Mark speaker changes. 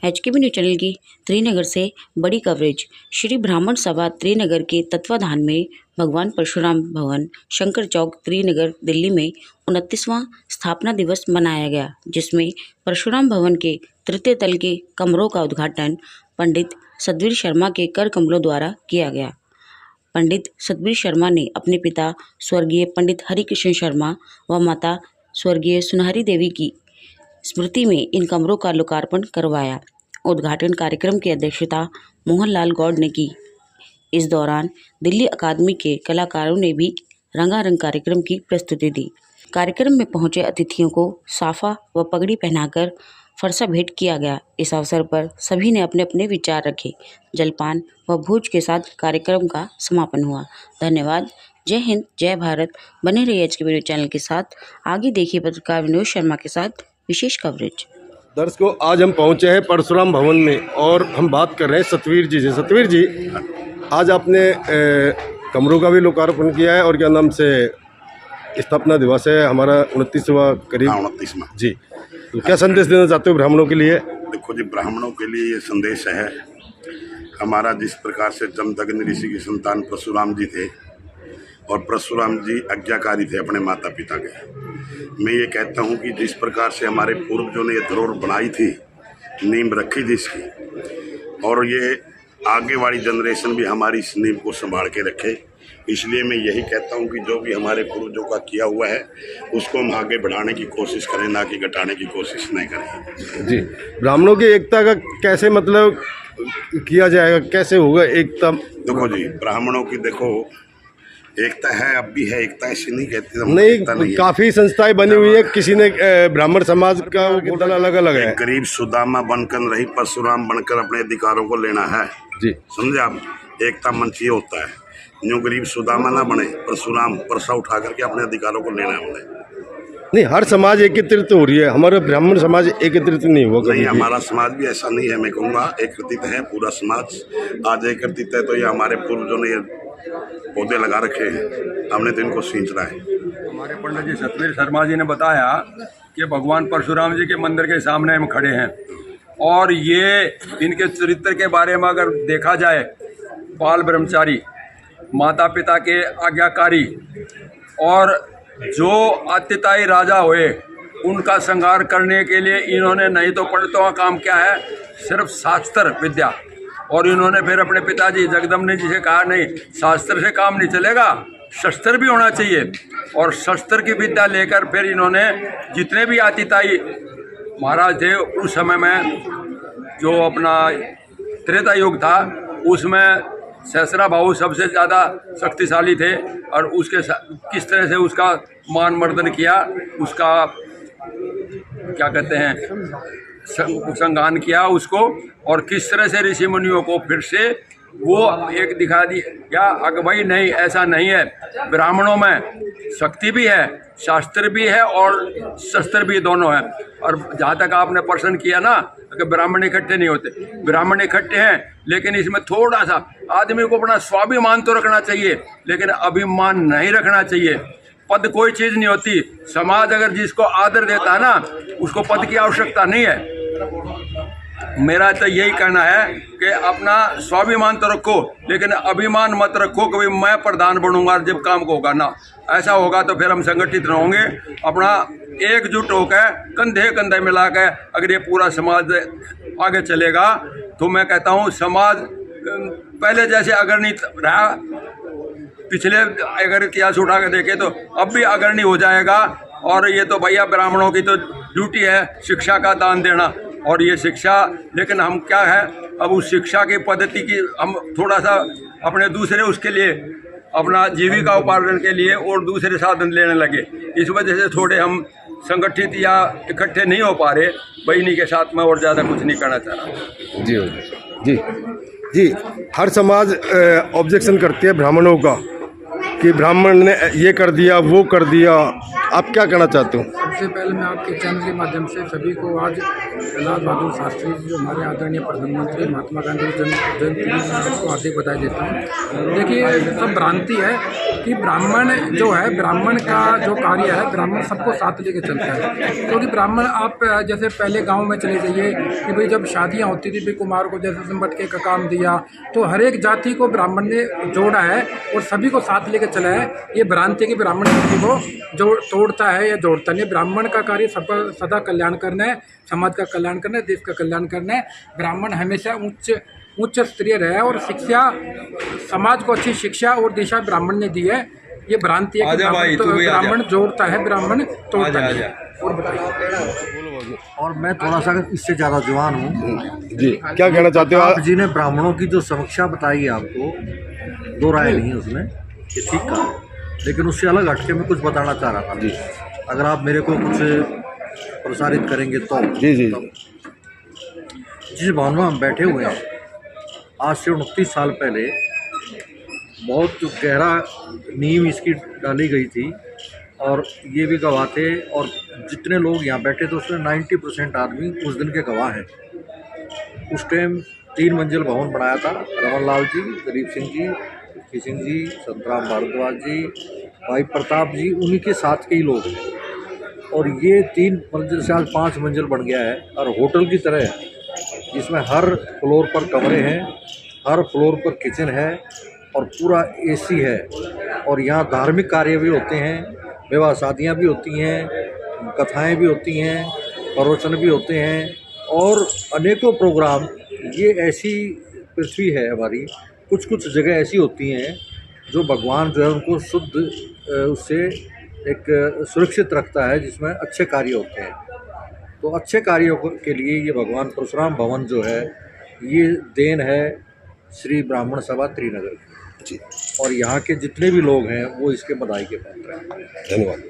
Speaker 1: HKB news channel की त्रिनगर से बड़ी कवरेज। श्री ब्राह्मण सभा त्रिनगर के तत्वाधान में भगवान परशुराम भवन, शंकर चौक, त्रिनगर, दिल्ली में 29वां स्थापना दिवस मनाया गया, जिसमें परशुराम भवन के तृतीय तल के कमरों का उद्घाटन पंडित सतवीर शर्मा के कर कमलों द्वारा किया गया। पंडित सतवीर शर्मा ने अपने पिता स्वर्गीय पंडित हरिकृष्ण शर्मा व माता स्वर्गीय सुनहरी देवी की स्मृति में इन कमरों का लोकार्पण करवाया। उद्घाटन कार्यक्रम की अध्यक्षता मोहनलाल गौड़ ने की। इस दौरान दिल्ली अकादमी के कलाकारों ने भी रंगारंग कार्यक्रम की प्रस्तुति दी। कार्यक्रम में पहुंचे अतिथियों को साफा व पगड़ी पहनाकर फरसा भेंट किया गया। इस अवसर पर सभी ने अपने अपने विचार रखे। जलपान व भोज के साथ कार्यक्रम का समापन हुआ। धन्यवाद। जय हिंद, जय भारत। बने रहिए HKB न्यूज़ चैनल के साथ। आगे देखिए पत्रकार विनोद शर्मा के साथ विशेष कवरेज।
Speaker 2: दर्शकों, आज हम पहुंचे हैं परशुराम भवन में और हम बात कर रहे हैं सतवीर जी से। सतवीर जी, आज आपने कमरों का भी लोकार्पण किया है और क्या नाम से स्थापना दिवस है हमारा 29वां करीब।
Speaker 3: 29वां
Speaker 2: जी, तो क्या संदेश देना चाहते हो ब्राह्मणों के लिए?
Speaker 3: देखो जी, ब्राह्मणों के लिए ये संदेश है हमारा, जिस प्रकार से जमदग्नि ऋषि की संतान परशुराम जी थे और परशुराम जी आज्ञाकारी थे अपने माता पिता के। मैं ये कहता हूँ कि जिस प्रकार से हमारे पूर्वजों ने ये धरोहर बनाई थी, नींव रखी थी इसकी, और ये आगे वाली जनरेशन भी हमारी इस नींव को संभाल के रखे। इसलिए मैं यही कहता हूँ कि जो भी हमारे पूर्वजों का किया हुआ है उसको हम आगे बढ़ाने की कोशिश करें, ना कि घटाने की कोशिश नहीं करें।
Speaker 2: जी, ब्राह्मणों की एकता का कैसे मतलब किया जाएगा, कैसे होगा एकता?
Speaker 3: देखो जी, ब्राह्मणों की देखो एकता है, अब भी है एकता, ऐसी नहीं कहती
Speaker 2: नहीं, काफी संस्थाएं बनी हुई है। किसी ने ब्राह्मण समाज का वोटल अलग अलग है।
Speaker 3: गरीब सुदामा बनकर रही, परशुराम बनकर अपने अधिकारों को लेना है
Speaker 2: जी,
Speaker 3: समझे आप। एकता मंच ये होता है, न्यू गरीब सुदामा ना बने, परशुराम परसा उठा करके अपने अधिकारों को लेना है उन्हें।
Speaker 2: नहीं, हर समाज एकत्रित हो रही है, हमारा ब्राह्मण समाज एकत्रित नहीं हुआ।
Speaker 3: नहीं, हमारा समाज भी ऐसा नहीं है। मैं कहूँगा एकत्रित है पूरा समाज। आज एकत्रित है तो ये हमारे पूर्वजों ने पौधे लगा रखे हैं, हमने तो इनको सींचना है।
Speaker 4: हमारे पंडित जी सतवीर शर्मा जी ने बताया कि भगवान परशुराम जी के मंदिर के सामने हम खड़े हैं और ये इनके चरित्र के बारे में अगर देखा जाए, बाल ब्रह्मचारी, माता पिता के आज्ञाकारी और जो अतिताई राजा हुए उनका संहार करने के लिए इन्होंने नहीं तो पंडितों का काम क्या है, सिर्फ शास्त्र विद्या। और इन्होंने फिर अपने पिताजी जगदम्बा जी से कहा, नहीं, शास्त्र से काम नहीं चलेगा, शस्त्र भी होना चाहिए। और शस्त्र की विद्या लेकर फिर इन्होंने जितने भी आतिताई महाराज थे उस समय में, जो अपना त्रेता युग था, उसमें सहस्रा भाऊ सबसे ज़्यादा शक्तिशाली थे और उसके किस तरह से उसका मान मर्दन किया, उसका क्या कहते हैं संगान किया उसको, और किस तरह से ऋषि मुनियों को फिर से वो एक दिखा दी क्या भाई नहीं, ऐसा नहीं है। ब्राह्मणों में शक्ति भी है, शास्त्र भी है और शस्त्र भी, दोनों है। और जहाँ तक आपने प्रश्न किया ना कि ब्राह्मण इकट्ठे नहीं होते, ब्राह्मण इकट्ठे हैं, लेकिन इसमें थोड़ा सा आदमी को अपना स्वाभिमान तो रखना चाहिए, लेकिन अभिमान नहीं रखना चाहिए। पद कोई चीज़ नहीं होती। समाज अगर जिसको आदर देता है ना, उसको पद की आवश्यकता नहीं है। मेरा तो यही कहना है कि अपना स्वाभिमान तो रखो, लेकिन अभिमान मत रखो कि मैं प्रधान बनूंगा जब काम को होगा ना। ऐसा होगा तो फिर हम संगठित रहेंगे। अपना एकजुट होकर कंधे कंधे मिला कर अगर ये पूरा समाज आगे चलेगा तो मैं कहता हूँ समाज पहले जैसे अग्रणी रहा, पिछले अगर इतिहास उठा के देखे तो अब भी अग्रणी हो जाएगा। और ये तो भैया ब्राह्मणों की तो ड्यूटी है शिक्षा का दान देना, और ये शिक्षा, लेकिन हम क्या है, अब उस शिक्षा की पद्धति की हम थोड़ा सा अपने दूसरे उसके लिए, अपना जीविका उपार्जन के लिए और दूसरे साधन लेने लगे। इस वजह से थोड़े हम संगठित या इकट्ठे नहीं हो पा रहे। बहनी के साथ में और ज़्यादा कुछ नहीं करना चाह रहा।
Speaker 2: जी जी जी, हर समाज ऑब्जेक्शन करती है ब्राह्मणों का कि ब्राह्मण ने ये कर दिया, वो कर दिया। आप क्या कहना चाहते हो?
Speaker 5: सबसे पहले मैं आपके चैनल के माध्यम से सभी को आज लाल बहादुर शास्त्री जी जो हमारे आदरणीय प्रधानमंत्री महात्मा गांधी की जयंती को हार्दिक बधाई देता हूँ। देखिए, सब भ्रांति है कि ब्राह्मण जो है, ब्राह्मण का जो कार्य है, ब्राह्मण सबको साथ लेके चलता है। क्योंकि ब्राह्मण आप जैसे पहले गाँव में चले जाइए कि भाई जब शादियाँ होती थी, भाई कुमार को जैसे मटके का काम दिया, तो हर एक जाति को ब्राह्मण ने जोड़ा है और सभी को साथ लेके चला है। ये भ्रांति है कि ब्राह्मण किसी को तोड़ता है या जोड़ता नहीं। ब्राह्मण का कार्य सबका सदा कल्याण करना है, समाज का कल्याण करना है, देश का कल्याण करना है। ब्राह्मण हमेशा उच्च स्तरीय रहा है और शिक्षा, समाज को अच्छी शिक्षा और दिशा ब्राह्मण ने दी है। ये भ्रांति है कि ब्राह्मण जोड़ता है, ब्राह्मण तोड़ता है। और बताइए।
Speaker 6: और मैं थोड़ा सा इससे ज़्यादा जवान हूँ
Speaker 2: जी, क्या कहना चाहते हो
Speaker 6: आप जी ने ब्राह्मणों की जो समीक्षा बताई है, आपको दो राय नहीं है उसमें, ये ठीक कहा, लेकिन उससे अलग हटके मैं कुछ बताना चाह रहा था।
Speaker 2: जी,
Speaker 6: अगर आप मेरे को कुछ प्रसारित करेंगे तो।
Speaker 2: जी जी
Speaker 6: जिस भवन में हम बैठे हुए हैं, आज से 29 साल पहले बहुत गहरा नींव इसकी डाली गई थी और ये भी गवाह थे, और जितने लोग यहाँ बैठे थे उसमें 90% आदमी उस दिन के गवाह हैं। उस टाइम 3 मंजिल भवन बनाया था। रमन लाल जी, गरीब सिंह जी, कृष्ण सिंह जी, संतराम भारद्वाज जी, भाई प्रताप जी, उन्हीं के साथ के ही लोग हैं। और ये 3 मंजिल से आज 5 मंजिल बन गया है और होटल की तरह है, जिसमें हर फ्लोर पर कमरे हैं, हर फ्लोर पर किचन है और पूरा एसी है। और यहाँ धार्मिक कार्य भी होते हैं, विवाह शादियाँ भी होती हैं, कथाएं भी होती हैं, प्रवचन भी होते हैं और अनेकों प्रोग्राम। ये ऐसी पृथ्वी है हमारी, कुछ जगह ऐसी होती हैं जो भगवान जो है उनको शुद्ध उससे एक सुरक्षित रखता है, जिसमें अच्छे कार्य होते हैं। तो अच्छे कार्यों के लिए ये भगवान परशुराम भवन जो है, ये देन है श्री ब्राह्मण सभा त्रिनगर
Speaker 2: जी,
Speaker 6: और यहाँ के जितने भी लोग हैं वो इसके बधाई के पात्र हैं।
Speaker 2: धन्यवाद।